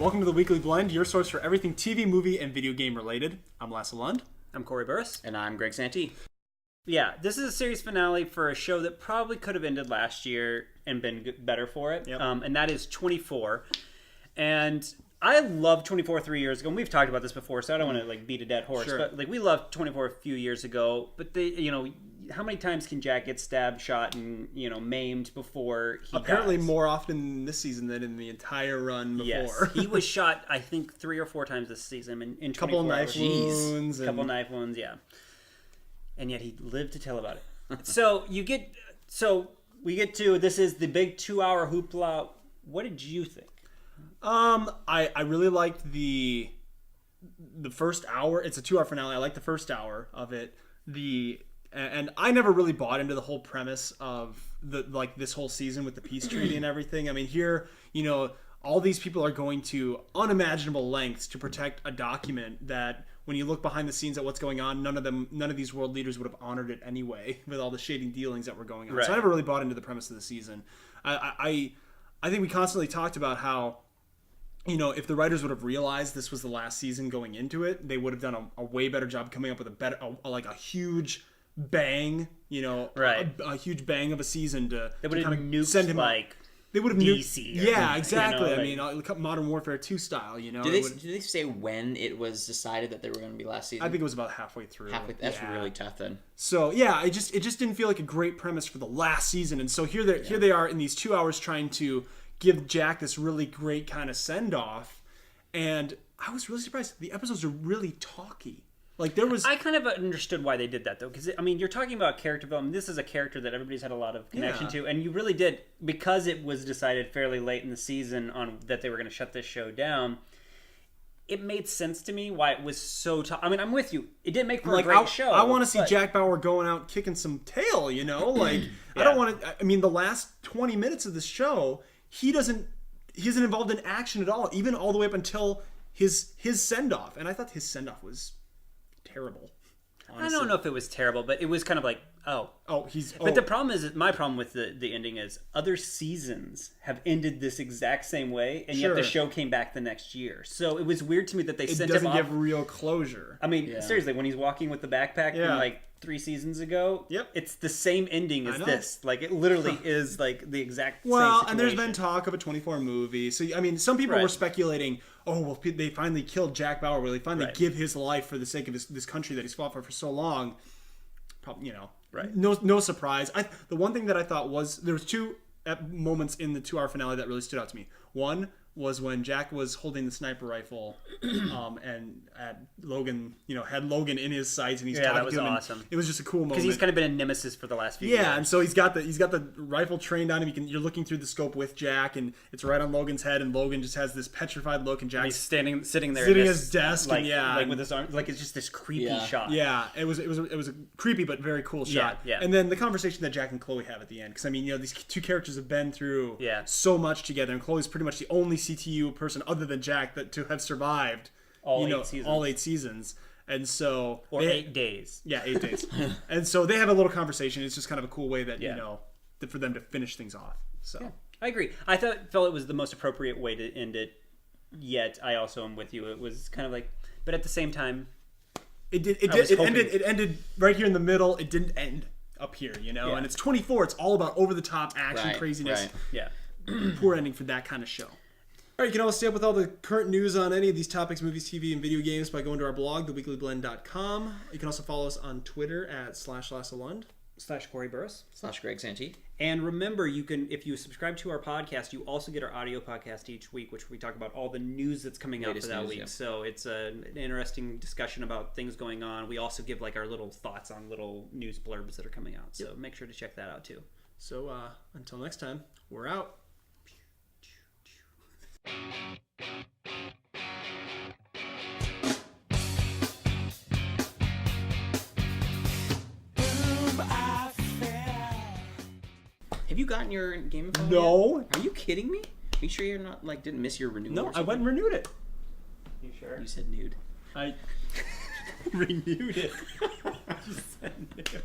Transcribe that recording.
Welcome to the Weekly Blend, your source for everything TV, movie, and video game related. I'm Lasse Lund. I'm Corey Burris. And I'm Greg Santee. Yeah, this is a series finale for a show that probably could have ended last year and been better for it. Yep. And that is 24. And I loved 24 3 years ago. And we've talked about this before, so I don't want to beat a dead horse. Sure. But we loved 24 a few years ago. But how many times can Jack get stabbed, shot, and maimed before he Apparently dies? more often this season than in the entire run before. Yes, he was shot, I think, 3 or 4 times this season in 24 Couple of knife hours. wounds. A couple knife wounds, yeah. And yet he lived to tell about it. So we get to, this is the big 2-hour hoopla. What did you think? I really liked the first hour. It's a 2-hour finale. I liked the first hour of it. And I never really bought into the whole premise of this whole season with the peace treaty and everything. I mean, here, all these people are going to unimaginable lengths to protect a document that, when you look behind the scenes at what's going on, none of these world leaders would have honored it anyway, with all the shady dealings that were going on. Right. So I never really bought into the premise of the season. I think we constantly talked about how, if the writers would have realized this was the last season going into it, they would have done a way better job coming up with a huge bang, Right. a huge bang of a season to They would have kind of nuked send him like they would have DC. nuked, yeah, exactly. like- I mean, Modern Warfare 2 style. Did they say when it was decided that they were going to be last season? I think it was about halfway through. That's Yeah. really tough then. So yeah, it just didn't feel like a great premise for the last season. And so here they are in these 2 hours trying to give Jack this really great kind of send off, and I was really surprised. The episodes are really talky. I kind of understood why they did that, though, because, you're talking about character development. This is a character that everybody's had a lot of connection to, and you really did, because it was decided fairly late in the season that they were going to shut this show down. It made sense to me why it was so tough. I mean, I'm with you. It didn't make for a great show. I want to see Jack Bauer going out kicking some tail, I don't want to. I mean, the last 20 minutes of the show, he isn't involved in action at all, even all the way up until his send off. And I thought his send off was terrible. Honestly. I don't know if it was terrible, but it was kind of like, But the problem is, my problem with the ending is other seasons have ended this exact same way, and yet the show came back the next year. So it was weird to me that they sent him off. It doesn't give real closure. I mean, seriously, when he's walking with the backpack from 3 seasons ago, it's the same ending as this. It literally is the exact same situation. And there's been talk of a 24 movie. So, I mean, some people were speculating, they finally killed Jack Bauer. Will he finally give his life for the sake of this country that he's fought for so long? Probably, Right. No surprise. The one thing that I thought was, there was 2 moments in the 2-hour finale that really stood out to me. One was when Jack was holding the sniper rifle, and Logan, had Logan in his sights, and he's talking that was to him. awesome. It was just a cool moment Because he's kind of been a nemesis for the last few years. Yeah, and so he's got the rifle trained on him. You're looking through the scope with Jack, and it's right on Logan's head, and Logan just has this petrified look, and Jack's he's sitting there at at his desk, with his arm, it's just this creepy shot. Yeah, it was a creepy but very cool shot. Yeah. And then the conversation that Jack and Chloe have at the end, because these 2 characters have been through so much together, and Chloe's pretty much the only CTU person other than Jack to have survived all 8 seasons. And so 8 days. Yeah, 8 days. And so they have a little conversation. It's just kind of a cool way that for them to finish things off. So I agree. I felt it was the most appropriate way to end it. Yet I also am with you. It was kind of but at the same time, it ended right here in the middle. It didn't end up here, And it's 24. It's all about over the top action craziness. Right. Yeah. Poor ending for that kind of show. All right, you can always stay up with all the current news on any of these topics, movies, TV, and video games by going to our blog, theweeklyblend.com. You can also follow us on Twitter at /LasseLund. /Corey Burris. /Greg Santee. And remember, if you subscribe to our podcast, you also get our audio podcast each week, which we talk about all the news that's coming out for that week. Yeah. So it's an interesting discussion about things going on. We also give our little thoughts on little news blurbs that are coming out. So make sure to check that out too. So until next time, we're out. Have you gotten your Game of Thrones No. yet? Are you kidding me? Are you sure you're not didn't miss your renewal? No, I went and renewed it. You sure? You said nude. I renewed it. I just said nude.